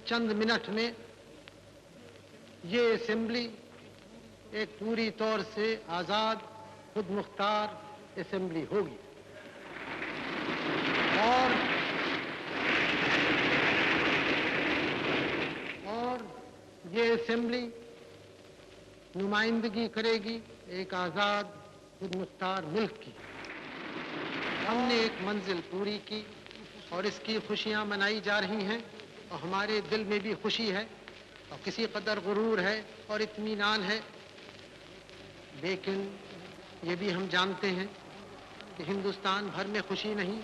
चंद minute में ये assembly एक पूरी तौर से आजाद, खुद मुख्तार असेंबली होगी और ये असेंबली नुमाइंदगी करेगी एक आजाद, खुद मुख्तार मुल्क की। हमने एक मंजिल पूरी की और इसकी खुशियां मनाई जा रही हैं और हमारे दिल में भी खुशी है और किसी कदर गुरूर है और इत्मीनान है। लेकिन ये भी हम जानते हैं कि हिंदुस्तान भर में खुशी नहीं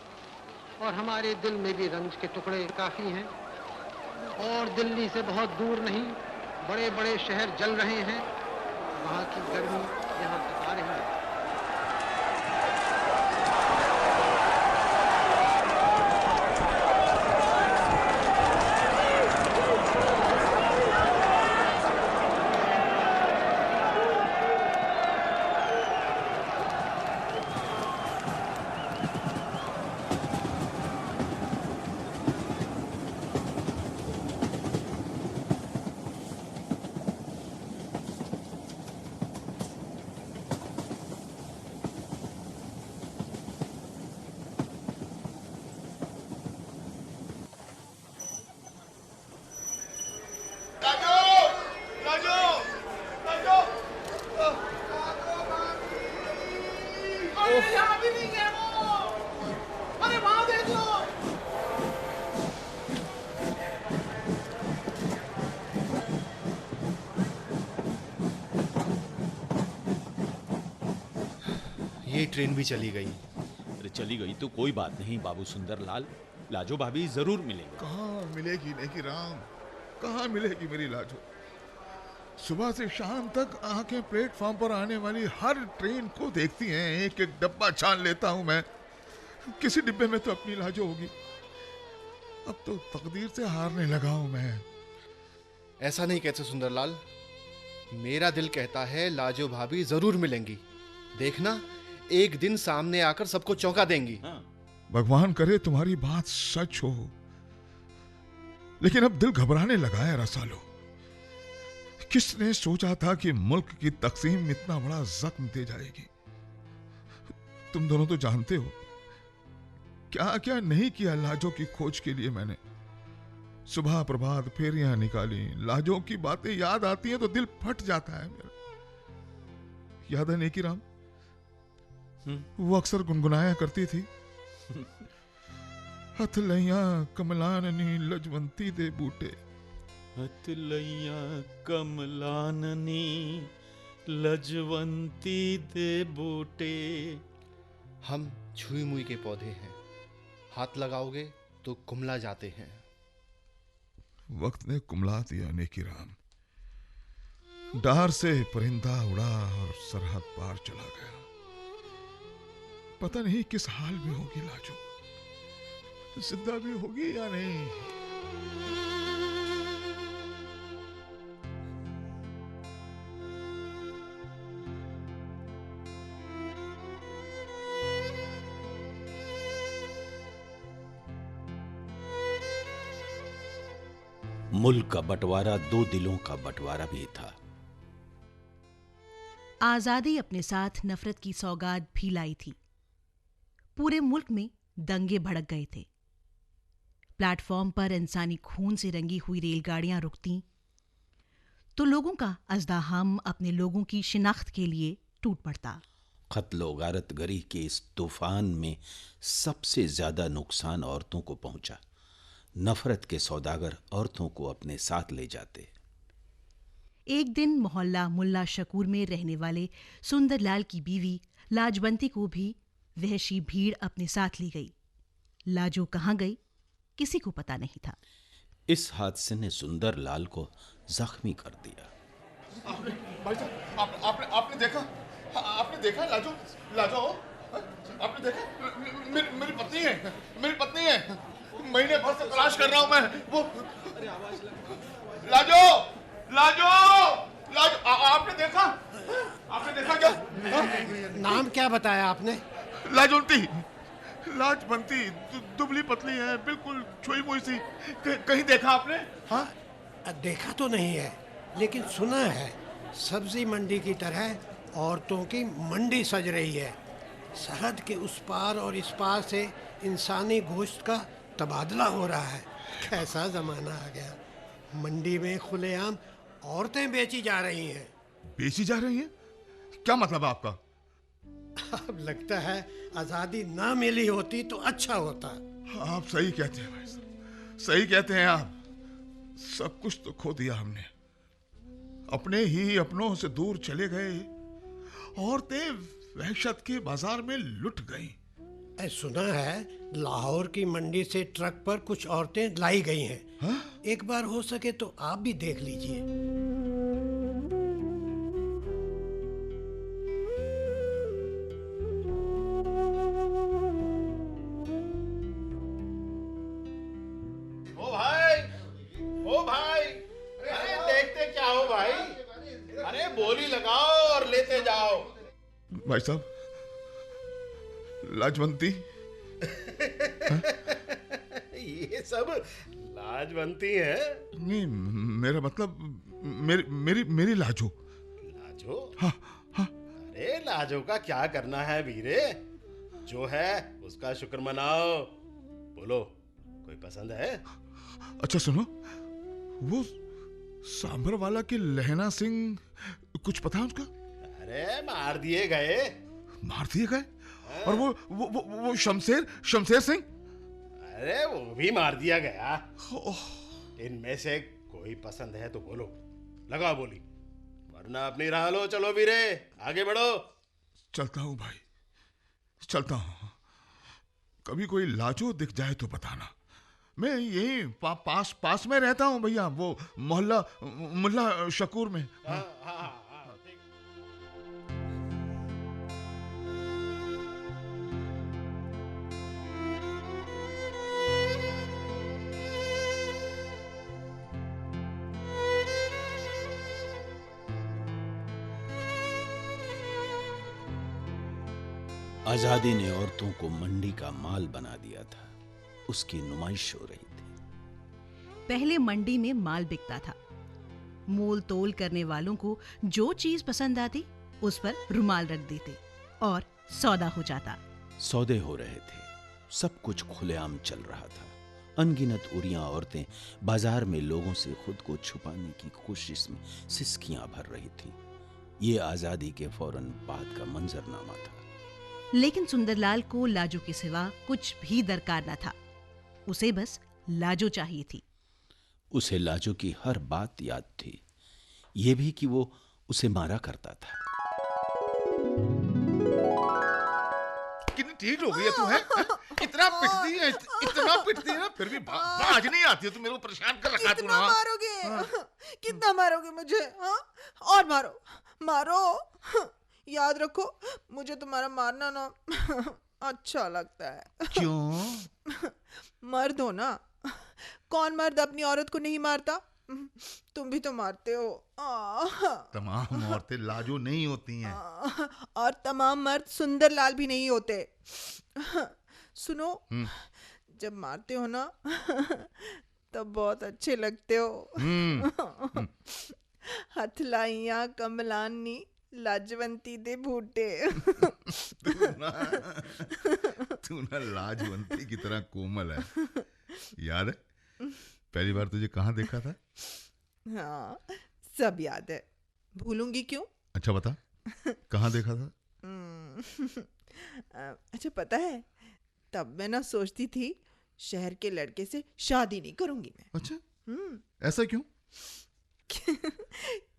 और हमारे दिल में भी रंज के टुकड़े काफ़ी हैं और दिल्ली से बहुत दूर नहीं बड़े बड़े शहर जल रहे हैं, वहाँ की गर्मी यहाँ तक आ रही है। ये ट्रेन भी चली गई। अरे चली गई तो कोई बात नहीं बाबू सुंदरलाल, लाजो भाभी जरूर मिलेंगे। कहाँ मिलेगी नेकी राम, कहाँ मिलेगी मेरी लाजो। सुबह से शाम तक आंखें प्लेटफॉर्म पर आने वाली हर ट्रेन को देखती हैं। एक एक डब्बा छान लेता हूं मैं, किसी डिब्बे में तो अपनी लाजो होगी। अब तो तकदीर से हारने लगा हूं मैं। ऐसा नहीं कहते सुंदरलाल, मेरा दिल कहता है लाजो भाभी जरूर मिलेंगी। देखना एक दिन सामने आकर सबको चौंका देंगी। हाँ। भगवान करे तुम्हारी बात सच हो, लेकिन अब दिल घबराने लगा है रसालो। किसने सोचा था कि मुल्क की तकसीम इतना बड़ा जख्म दे जाएगी। तुम दोनों तो जानते हो क्या क्या नहीं किया लाजो की खोज के लिए मैंने। सुबह प्रभात फेरियां निकाली, लाजो की बातें याद आती हैं तो दिल फट जाता है मेरा। याद है नेकी राम, वो अक्सर गुनगुनाया करती थी, हथलैया कमलाननी लजवंती दे बूटे। हथलैया कमलाननी लजवंती दे बूटे। हम छुई मुई के पौधे हैं, हाथ लगाओगे तो कुमला जाते हैं। वक्त ने कुमला दिया नेकी राम। डार से परिंदा उड़ा और सरहद पार चला गया। पता नहीं किस हाल में होगी लाजो, जिंदा भी होगी या नहीं। मुल्क का बंटवारा दो दिलों का बंटवारा भी था। आजादी अपने साथ नफरत की सौगात भी लाई थी। पूरे मुल्क में दंगे भड़क गए थे। प्लेटफॉर्म पर इंसानी खून से रंगी हुई रेलगाड़ियां रुकती तो लोगों का अज़्दाहाम अपने लोगों की शिनाख्त के लिए टूट पड़ता। कत्ल और गारतगरी के इस तूफान में सबसे ज्यादा नुकसान औरतों को पहुंचा। नफरत के सौदागर औरतों को अपने साथ ले जाते। एक दिन मोहल्ला मुल्ला शकूर में रहने वाले सुंदरलाल की बीवी लाजवंती को भी वहशी भीड़ अपने साथ ली गई। लाजो कहाँ गई किसी को पता नहीं था। इस हादसे ने सुंदरलाल को जख्मी कर दिया। आपने देखा लाजो, लाजो आपने देखा? मेरी पत्नी है, महीने भर से तलाश कर रहा हूं मैं। वो लाजो, आपने देखा क्या? नाम क्या बताया आपने? लाजोंती, लाजवंती दुबली पतली है, बिल्कुल छुई मुई सी। कहीं देखा आपने? हाँ, देखा तो नहीं है, लेकिन सुना है सब्जी मंडी की तरह औरतों की मंडी सज रही है। सरहद के उस पार और इस पार से इंसानी गोश्त का तबादला हो रहा है। कैसा जमाना आ गया, मंडी में खुलेआम औरतें बेची जा रही हैं। बेची जा रही हैं? क्या मतलब है आपका? अब लगता है आजादी ना मिली होती तो अच्छा होता। आप सही कहते हैं भाई साहब, सही कहते हैं आप। सब कुछ तो खो दिया हमने, अपने ही अपनों से दूर चले गए, औरतें वहशत के बाजार में लुट गई। सुना है लाहौर की मंडी से ट्रक पर कुछ औरतें लाई गई हैं। हाँ? एक बार हो सके तो आप भी देख लीजिए। ओ भाई, अरे देखते क्या हो भाई? अरे बोली लगाओ और लेते जाओ। भाई साहब, लाजवंती। ये सब लाजवंती है? नहीं, मेरा मतलब मेरी लाजो। लाजो? हाँ हाँ। अरे लाजो का क्या करना है वीरे, जो है उसका शुक्र मनाओ। बोलो, कोई पसंद है? अच्छा सुनो, वो सांभर वाला के लहना सिंह, कुछ पता है उसका? अरे मार दिए गए। मार दिए गए? और वो शमशेर सिंह? अरे वो भी मार दिया गया। इनमें से कोई पसंद है तो बोलो, लगाओ बोली, वरना अपनी राह लो। चलो वीरे, आगे बढ़ो। चलता हूँ भाई, चलता हूँ। कभी कोई लाजो दिख जाए तो बताना। मैं यही पास में रहता हूँ भैया, वो मोहल्ला मुल्ला शकूर में। हाँ, हाँ, हाँ, ठीक। आजादी ने औरतों को मंडी का माल बना दिया था। उसकी नुमाइश हो रही थी। पहले मंडी में माल बिकता था। मोल तोल करने वालों को जो चीज पसंद आती उस पर रुमाल रख देते और सौदा हो जाता। सौदे हो रहे थे, सब कुछ खुलेआम चल रहा था। अनगिनत उरियां औरतें बाजार में लोगों से खुद को छुपाने की कोशिश में सिसकियां भर रही थी। ये आजादी के फौरन बाद का मंजरनामा था। लेकिन सुंदरलाल को लाजो के सिवा कुछ भी दरकार न था। उसे बस लाजो चाहिए थी। उसे लाजो की हर बात याद थी, ये भी कि वो उसे मारा करता था। कितनी ढीठ हो गई है तू, है? इतना पिटती है ना, फिर भी बाज नहीं आती है। तू मेरे को परेशान कर रखा है तूने। कितना मारोगे? कितना मारोगे मुझे? हाँ, और मारो मारो। याद रखो, मुझे तुम्हारा मारना ना अच्छा लगता है। क्यों? मर्द हो ना, कौन मर्द अपनी औरत को नहीं मारता? तुम भी तो मारते हो। तमाम औरतें लाजो नहीं होती हैं। और तमाम मर्द सुंदरलाल भी नहीं होते। सुनो, जब मारते हो ना तब बहुत अच्छे लगते हो। हथलाइयां कमलानी लाजवंती दे बूटे। तू ना लाजवंती की तरह कोमल है। याद है पहली बार तुझे कहाँ देखा था? हाँ, सब याद है, भूलूंगी क्यों? अच्छा बता, कहाँ देखा था? अच्छा पता है, तब मैं ना सोचती थी शहर के लड़के से शादी नहीं करूंगी मैं। अच्छा, ऐसा क्यों?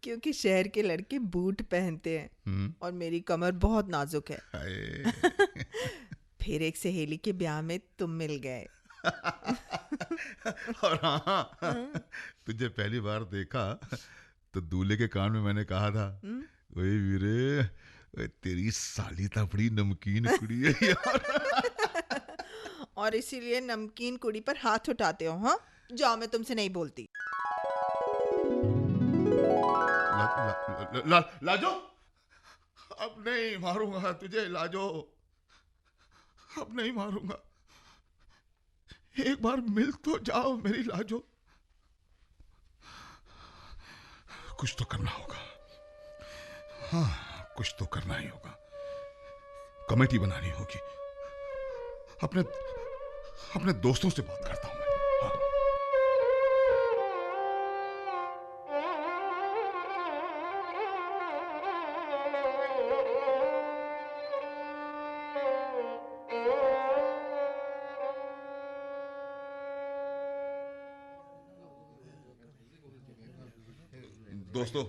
क्योंकि शहर के लड़के बूट पहनते हैं और मेरी कमर बहुत नाजुक है। फिर एक सहेली के ब्याह में तुम मिल गए। और हाँ, तुझे पहली बार देखा तो दूल्हे के कान में मैंने कहा था, ओए वीरे, तेरी साली तो बड़ी नमकीन कुड़ी है यार। और इसीलिए नमकीन कुड़ी पर हाथ उठाते हो? हाँ, जाओ, मैं तुमसे नहीं बोलती। लाजो, अब नहीं मारूंगा तुझे लाजो, अब नहीं मारूंगा। एक बार मिल तो जाओ मेरी लाजो। कुछ तो करना होगा। हाँ, कुछ तो करना ही होगा। कमेटी बनानी होगी। अपने दोस्तों से बात करता हूं मैं। हाँ। दोस्तों,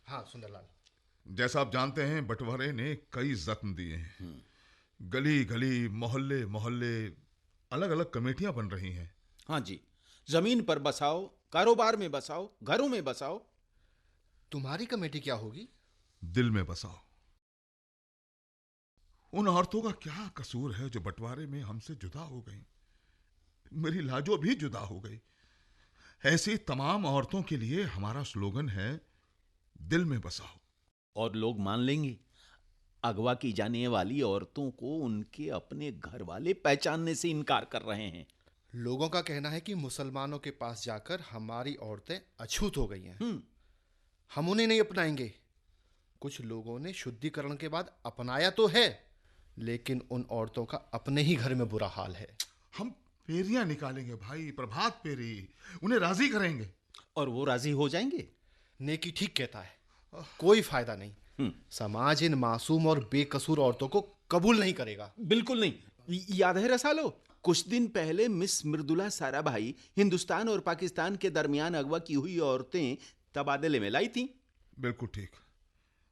हाँ सुंदरलाल, जैसा आप जानते हैं बंटवारे ने कई जख्म दिए हैं। गली गली, मोहल्ले मोहल्ले, अलग अलग कमेटियां बन रही हैं। हाँ जी, जमीन पर बसाओ, कारोबार में बसाओ, घरों में बसाओ। तुम्हारी कमेटी क्या होगी? दिल में बसाओ। उन औरतों का क्या कसूर है जो बंटवारे में हमसे जुदा हो गई? मेरी लाजो भी जुदा हो गई। ऐसी तमाम औरतों के लिए हमारा स्लोगन है, दिल में बसाओ। और लोग मान लेंगे। अगवा की जाने वाली औरतों को उनके अपने घर वाले पहचानने से इनकार कर रहे हैं। लोगों का कहना है कि मुसलमानों के पास जाकर हमारी औरतें अछूत हो गई हैं। हम उन्हें नहीं अपनाएंगे। कुछ लोगों ने शुद्धिकरण के बाद अपनाया तो है, लेकिन उन औरतों का अपने ही घर में बुरा हाल है। हम फेरियां निकालेंगे भाई, प्रभात फेरी, उन्हें राजी करेंगे। और वो राजी हो जाएंगे? नेकी ठीक कहता है, कोई फायदा नहीं। समाज इन मासूम और बेकसूर औरतों को कबूल नहीं करेगा। बिल्कुल नहीं। याद है रसालो, कुछ दिन पहले मिस मृदुला साराभाई हिंदुस्तान और पाकिस्तान के दरमियान अगवा की हुई औरतें तबादले में लाई थी। बिल्कुल ठीक।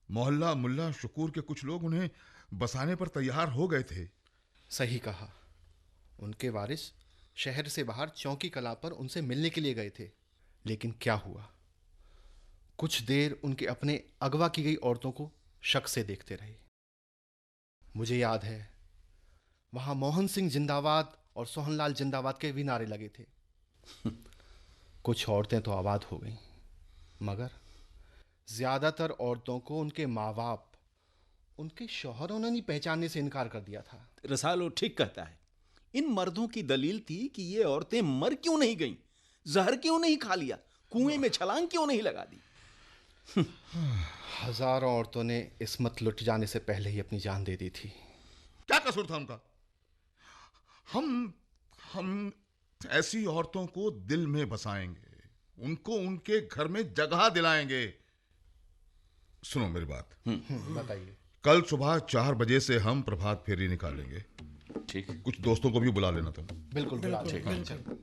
मोहल्ला मुल्ला शुकूर के कुछ लोग उन्हें बसाने पर तैयार हो गए थे। सही कहा। उनके वारिस शहर से बाहर चौकी कला पर उनसे मिलने के लिए गए थे, लेकिन क्या हुआ? कुछ देर उनके अपने अगवा की गई औरतों को शक से देखते रहे। मुझे याद है, वहां मोहन सिंह जिंदाबाद और सोहनलाल जिंदाबाद के भी नारे लगे थे। कुछ औरतें तो आबाद हो गईं, मगर ज्यादातर औरतों को उनके माँ बाप, उनके शौहरों ने नहीं पहचानने से इनकार कर दिया था। रसालो ठीक कहता है। इन मर्दों की दलील थी कि ये औरतें मर क्यों नहीं गईं, जहर क्यों नहीं खा लिया, कुएं में छलांग क्यों नहीं लगा दी। हजारों औरतों ने इस्मत लुट जाने से पहले ही अपनी जान दे दी थी। क्या कसूर था उनका? हम ऐसी औरतों को दिल में बसाएंगे, उनको उनके घर में जगह दिलाएंगे। सुनो मेरी बात। बताइए। कल सुबह 4 बजे से हम प्रभात फेरी निकालेंगे। ठीक। कुछ दोस्तों को भी बुला लेना तुम। बिल्कुल बुला बिल्कुल, लेंगे। बिल्कुल।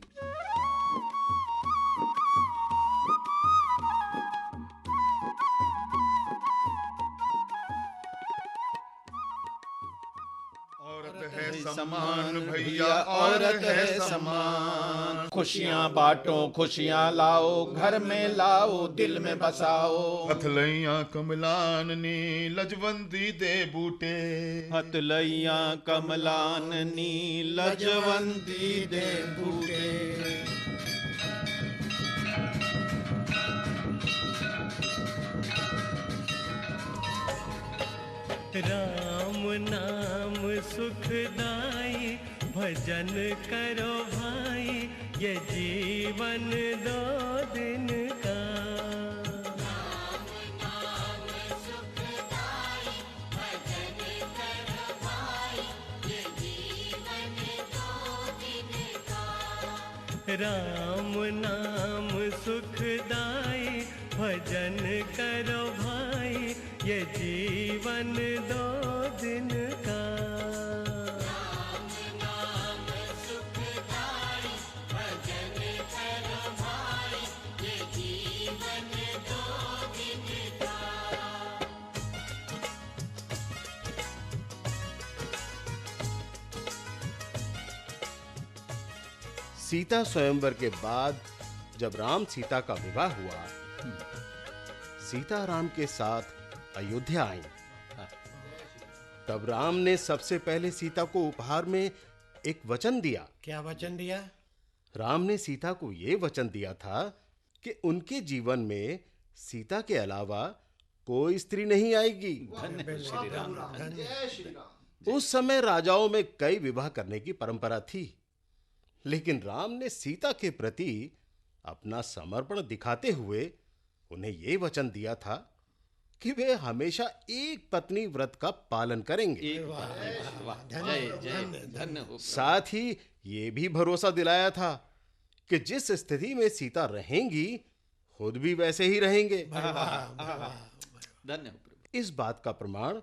औरत है सम्मान भैया, औरत है समान। खुशियां बांटो, खुशियां लाओ, घर में लाओ, दिल में बसाओ। हथलैया कमलाननी लजवंती दे बूटे। हथलैया कमलाननी लजवंती दे बूटे। राम नाम सुखदाई, भजन करो भाई, ये जीवन 2 दिन का। राम नाम सुखदाई, भजन करो भाई, ये जीवन 2 दिन का। राम नाम सुखदाई, भजन करो भाई, ये जीवन 2 दिन का। राम नाम सुखदाई, भजन करो भाई, ये जीवन 2 दिन का। सीता स्वयंवर के बाद जब राम सीता का विवाह हुआ, सीता राम के साथ अयोध्या आई। तब राम ने सबसे पहले सीता को उपहार में एक वचन दिया। क्या वचन दिया? राम ने सीता को यह वचन दिया था कि उनके जीवन में सीता के अलावा कोई स्त्री नहीं आएगी। उस समय राजाओं में कई विवाह करने की परंपरा थी, लेकिन राम ने सीता के प्रति अपना समर्पण दिखाते हुए उन्हें यह वचन दिया था कि वे हमेशा एक पत्नी व्रत का पालन करेंगे। साथ ही ये भी भरोसा दिलाया था कि जिस स्थिति में सीता रहेंगी खुद भी वैसे ही रहेंगे। इस बात का प्रमाण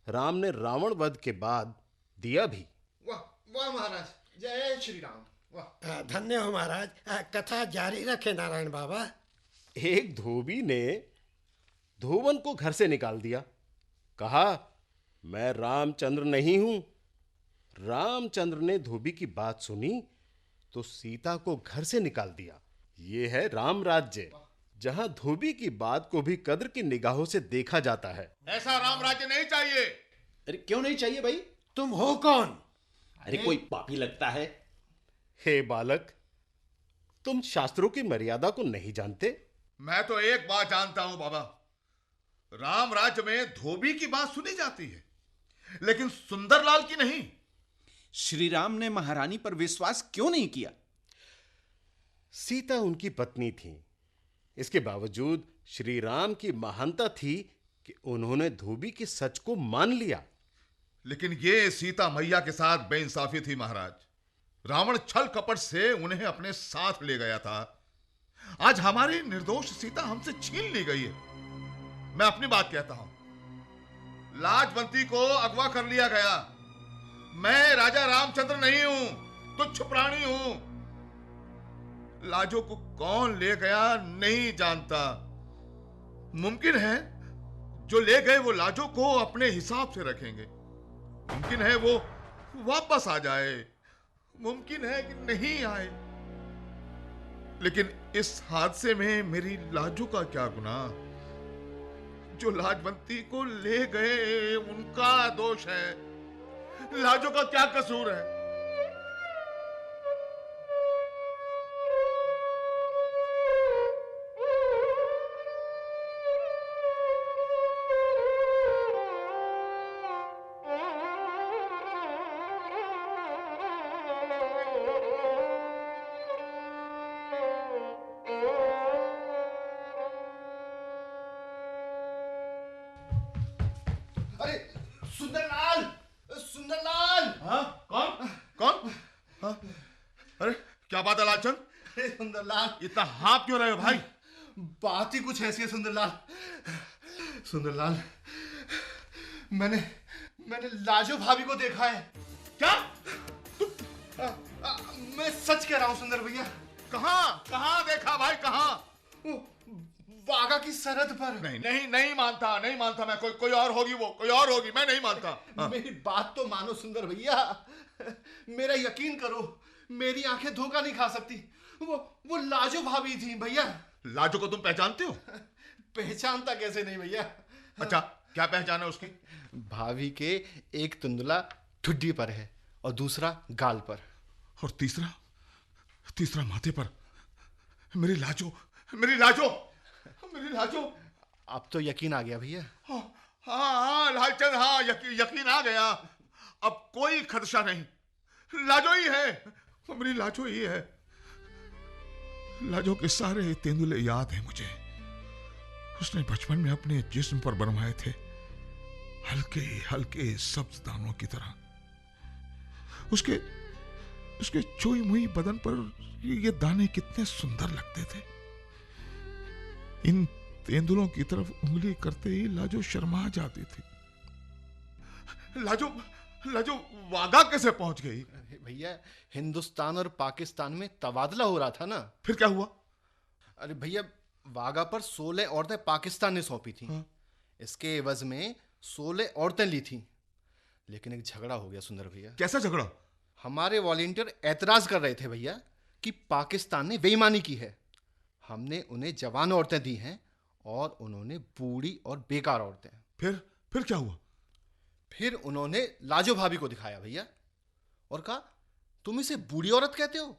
राम ने रावण वध के बाद दिया भी। वाह वाह महाराज, जय श्री राम। वाह, धन्य हो महाराज। कथा जारी रखे नारायण बाबा। एक धोबी ने धोवन को घर से निकाल दिया। कहा, मैं रामचंद्र नहीं हूं। रामचंद्र ने धोबी की बात सुनी तो सीता को घर से निकाल दिया। यह है राम राज्य, जहां धोबी की बात को भी कद्र की निगाहों से देखा जाता है। ऐसा राम राज्य नहीं चाहिए। अरे क्यों नहीं चाहिए भाई? तुम हो कौन? अरे कोई पापी लगता है। हे बालक, तुम शास्त्रों की मर्यादा को नहीं जानते? मैं तो एक बात जानता हूं बाबा, राम राज्य में धोबी की बात सुनी जाती है लेकिन सुंदरलाल की नहीं। श्री राम ने महारानी पर विश्वास क्यों नहीं किया? सीता उनकी पत्नी थी। इसके बावजूद श्री राम की महानता थी कि उन्होंने धोबी के सच को मान लिया। लेकिन ये सीता मैया के साथ बेइंसाफी थी महाराज। रावण छल कपट से उन्हें अपने साथ ले गया था। आज हमारी निर्दोष सीता हमसे छीन ली गई है। मैं अपनी बात कहता हूं, लाजवंती को अगवा कर लिया गया। मैं राजा रामचंद्र नहीं हूं, तुच्छ प्राणी हूं। लाजो को कौन ले गया नहीं जानता। मुमकिन है जो ले गए वो लाजो को अपने हिसाब से रखेंगे। मुमकिन है वो वापस आ जाए, मुमकिन है कि नहीं आए। लेकिन इस हादसे में मेरी लाजो का क्या गुनाह? जो लाजवंती को ले गए उनका दोष है। लाजो का क्या कसूर है? अरे सुंदरलाल, सुंदरलाल। हाँ, कौन कौन? हाँ? अरे क्या बात है लालचंद? अरे सुंदरलाल, इतना हाँफ क्यों रहे हो भाई? बात ही कुछ ऐसी है सुंदरलाल। सुंदरलाल, मैंने लाजो भाभी को देखा है। क्या? मैं सच कह रहा हूं सुंदर भैया। कहां देखा भाई, कहां? वागा की सरहद पर। नहीं मानता मैं। कोई और होगी, वो कोई और होगी, मैं नहीं मानता। हाँ। मेरी बात तो मानो सुंदर भैया, मेरा यकीन करो, मेरी आंखें धोखा नहीं खा सकती। वो लाजो भाभी थी भैया। लाजो को तुम पहचानते हो? पहचानता कैसे नहीं भैया। अच्छा, क्या पहचान है उसकी? भाभी के एक तुंदला ठुड्डी पर है और दूसरा गाल पर, और तीसरा माथे पर। मेरी लाजो, मेरी लाजो, मेरी लाजो। अब तो यकीन आ गया भैया। हाँ लालचंद, हाँ यकीन आ गया। अब कोई खदशा नहीं, लाजो ही है, मेरी लाजो ही है। लाजो के सारे तेंदुले याद हैं मुझे। उसने बचपन में अपने जिस्म पर बनवाए थे, हल्के हल्के सब्ज दानों की तरह। उसके चोई मुई बदन पर ये दाने कितने सुंदर लगते थे। इन तेंदुलों की तरफ उंगली करते ही लाजो शर्मा जाती थी। लाजो वाघा कैसे पहुंच गई? भैया, हिंदुस्तान और पाकिस्तान में तबादला हो रहा था ना। फिर क्या हुआ? अरे भैया, वाघा पर 16 औरतें पाकिस्तान ने सौंपी थी। हाँ। इसके एवज में 16 औरतें ली थी। लेकिन एक झगड़ा हो गया सुंदर भैया। कैसा झगड़ा? हमारे वॉलेंटियर ऐतराज कर रहे थे भैया कि पाकिस्तान ने बेईमानी की है। हमने उन्हें जवान औरतें दी हैं और उन्होंने बूढ़ी और बेकार औरतें। फिर क्या हुआ? फिर उन्होंने लाजो भाभी को दिखाया भैया और कहा, तुम इसे बूढ़ी औरत कहते हो?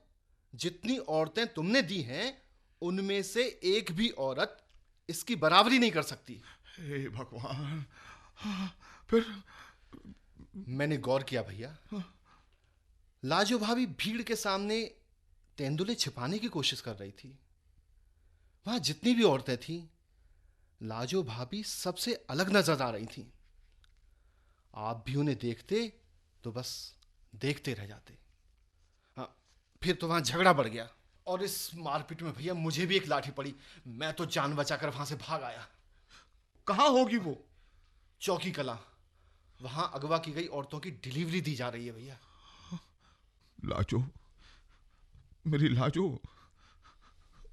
जितनी औरतें तुमने दी हैं उनमें से एक भी औरत इसकी बराबरी नहीं कर सकती। हे भगवान। हाँ, फिर? मैंने गौर किया भैया। लाजो भाभी भीड़ के सामने तेंदुले छिपाने की कोशिश कर रही थी। वहां जितनी भी औरतें थीं, लाजो भाभी सबसे अलग नजर आ रही थीं। आप भी उन्हें देखते तो बस देखते रह जाते। हाँ, फिर तो वहां झगड़ा बढ़ गया और इस मारपीट में भैया मुझे भी एक लाठी पड़ी। मैं तो जान बचाकर वहां से भाग आया। कहाँ होगी वो? चौकी कला। वहां अगवा की गई औरतों की डिलीवरी दी जा रही है भैया। लाजो, मेरी लाजो,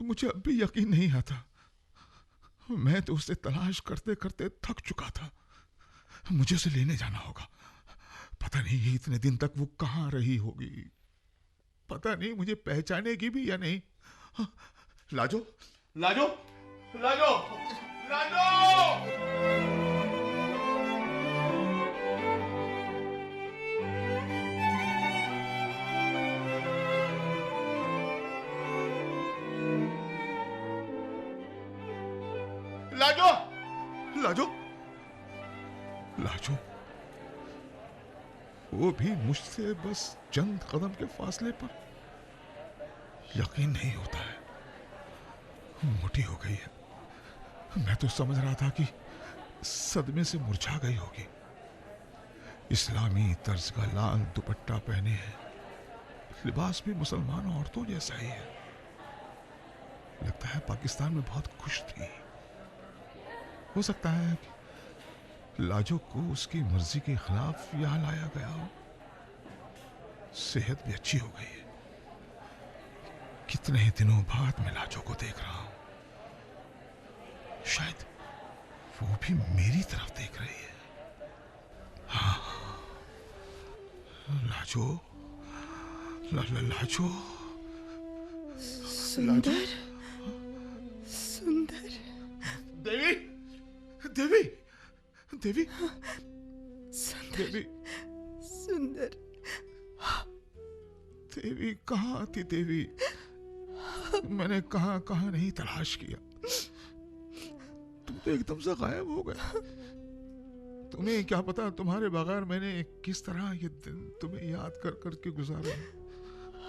मुझे अब भी यकीन नहीं आता। मैं तो उसे तलाश करते करते थक चुका था। मुझे उसे लेने जाना होगा। पता नहीं इतने दिन तक वो कहाँ रही होगी। पता नहीं मुझे पहचानेगी भी या नहीं। लाजो, लाजो, लाजो, लाजो! लाजो, लाजो, लाजो, वो भी मुझसे बस चंद कदम के फासले पर। यकीन नहीं होता है, मोटी हो गई है। मैं तो समझ रहा था कि सदमे से मुरझा गई होगी। इस्लामी तर्ज का लाल दुपट्टा पहने है, लिबास भी मुसलमान औरतों जैसा ही है। लगता है पाकिस्तान में बहुत खुश थी। हो सकता है कि लाजो को उसकी मर्जी के खिलाफ यहां लाया गया हो। सेहत भी अच्छी हो गई है। कितने दिनों बाद मैं लाजो को देख रहा हूं। शायद वो भी मेरी तरफ देख रही है। हाँ, लाजो, लाजो, सुंदर, सुंदर। देवी, देवी, देवी, सुंदर, देवी, सुंदर। देवी कहाँ थी देवी? मैंने कहाँ कहाँ नहीं तलाश किया। तुम तो एकदम से गायब हो गए। तुम्हें क्या पता तुम्हारे बगैर मैंने किस तरह ये दिन तुम्हें याद कर करके गुजारे।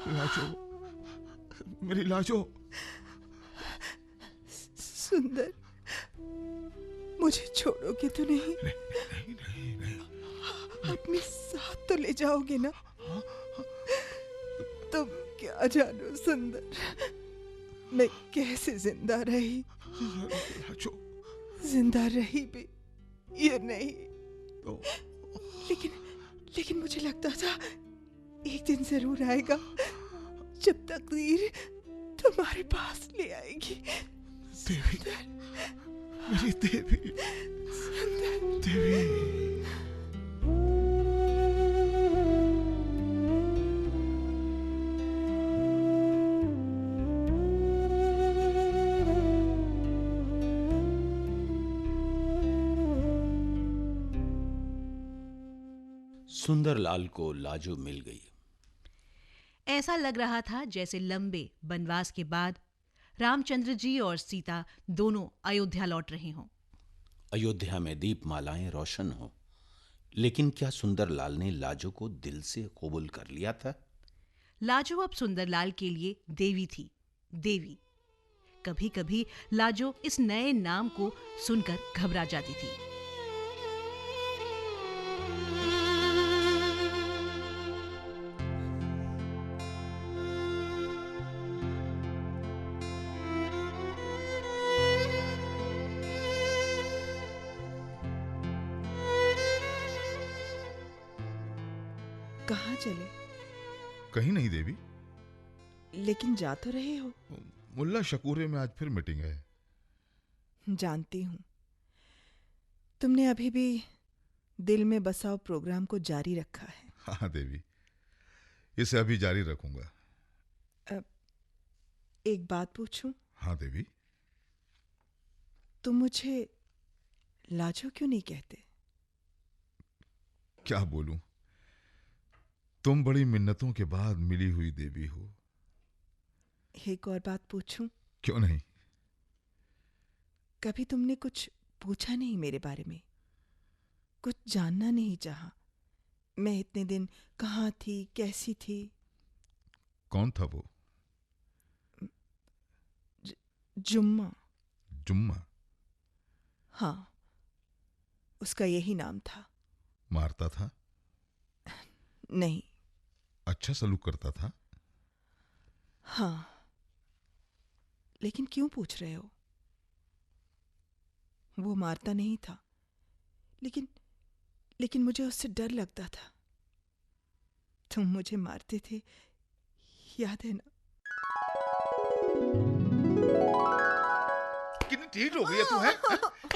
लाजो, मेरी लाजो। सुंदर, मुझे छोड़ोगे तो नहीं? नहीं, नहीं, नहीं। अपने साथ तो ले जाओगे ना? तुम क्या जानो सुंदर, मैं कैसे जिंदा रही। लाजो, जिंदा रही भी ये नहीं। लेकिन मुझे लगता था एक दिन जरूर आएगा जब तकदीर तुम्हारे पास ले आएगी। देवी, मेरी देवी, देवी। सुंदरलाल को लाजो मिल गई। ऐसा लग रहा था जैसे लंबे वनवास के बाद रामचंद्र जी और सीता दोनों अयोध्या लौट रहे हों। अयोध्या में दीपमालाएं रोशन हों। लेकिन क्या सुंदरलाल ने लाजो को दिल से कबूल कर लिया था? लाजो अब सुंदरलाल के लिए देवी थी, देवी। कभी कभी लाजो इस नए नाम को सुनकर घबरा जाती थी। कहाँ चले? कहीं नहीं देवी। लेकिन जा तो रहे हो। मुल्ला शकूरे में आज फिर मीटिंग है। जानती हूँ। तुमने अभी भी दिल में बसाओ प्रोग्राम को जारी रखा है। हाँ देवी, इसे अभी जारी रखूंगा। एक बात पूछूं? हाँ देवी। तुम मुझे लाजो क्यों नहीं कहते? क्या बोलूं, तुम बड़ी मिन्नतों के बाद मिली हुई देवी हो। एक और बात पूछूं? क्यों नहीं। कभी तुमने कुछ पूछा नहीं मेरे बारे में? कुछ जानना नहीं चाहा? मैं इतने दिन कहाँ थी, कैसी थी? कौन था वो? जुम्मा। जुम्मा? हाँ, उसका यही नाम था। मारता था? नहीं। अच्छा सलूक करता था? हाँ, लेकिन क्यों पूछ रहे हो? वो मारता नहीं था, लेकिन मुझे उससे डर लगता था। तुम मुझे मारते थे, याद है ना? कितनी ढीठ हो गई है तू, है?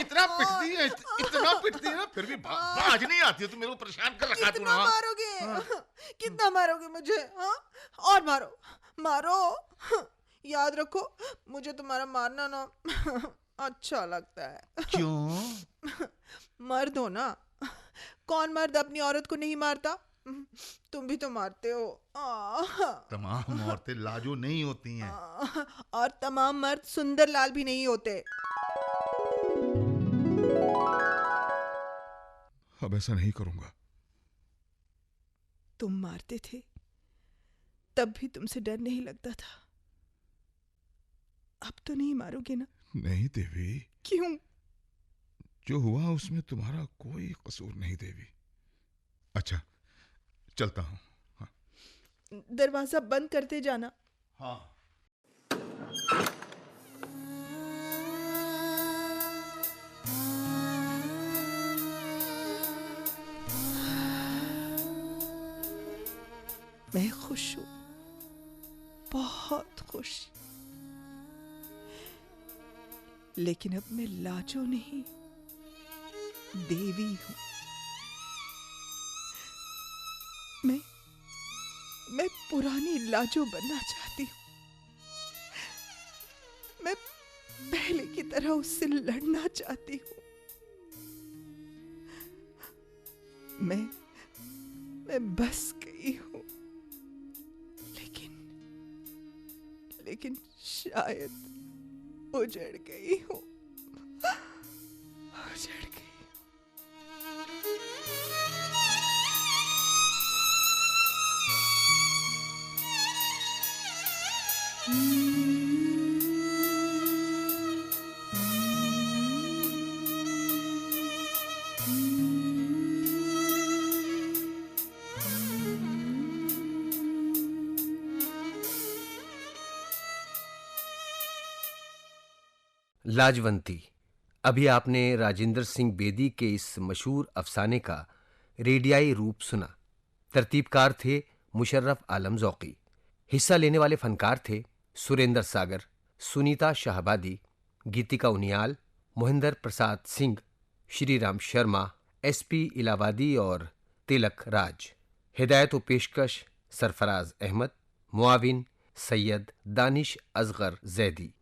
इतना पिटती है, इतना पिटती है ना, फिर भी बाज नहीं आती है। तू मेरे को परेशान कर रखा तू कितना ना। मारोगे? कितना मारोगे मुझे? हाँ, और मारो, मारो। याद रखो, मुझे तुम्हारा मारना ना अच्छा लगता है। क्यों? मर्द हो ना, कौन मर्द अपनी औरत को नहीं मारता? तुम भी तो मारते हो। तमाम औरतें लाजो नहीं होती हैं। और तमाम मर्द सुंदर लाल भी नहीं होते। अब ऐसा नहीं करूंगा। तुम मारते थे, तब भी तुमसे डर नहीं लगता था। अब तो नहीं मारोगे ना? नहीं देवी। क्यों? जो हुआ उसमें तुम्हारा कोई कसूर नहीं देवी। अच्छा, चलता हूं। हाँ। दरवाजा बंद करते जाना। हाँ। मैं खुश हूं, बहुत खुश। लेकिन अब मैं लाजो नहीं, देवी हूं। मैं पुरानी लाजो बनना चाहती हूं। मैं पहले की तरह उससे लड़ना चाहती हूं। मैं बस गई हूं, लेकिन शायद उजड़ गई हूं। उजड़ गई। लाजवंती। अभी आपने राजेंद्र सिंह बेदी के इस मशहूर अफसाने का रेडियाई रूप सुना। तरतीबकार थे मुशर्रफ आलम ज़ौक़ी। हिस्सा लेने वाले फनकार थे सुरेंद्र सागर, सुनीता शाहबादी, गीतिका उनियाल, मोहिंदर प्रसाद सिंह, श्रीराम शर्मा, एसपी इलाहाबादी और तिलक राज। हिदायत व पेशकश सरफराज अहमद, मुआविन सैयद दानिश असगर जैदी।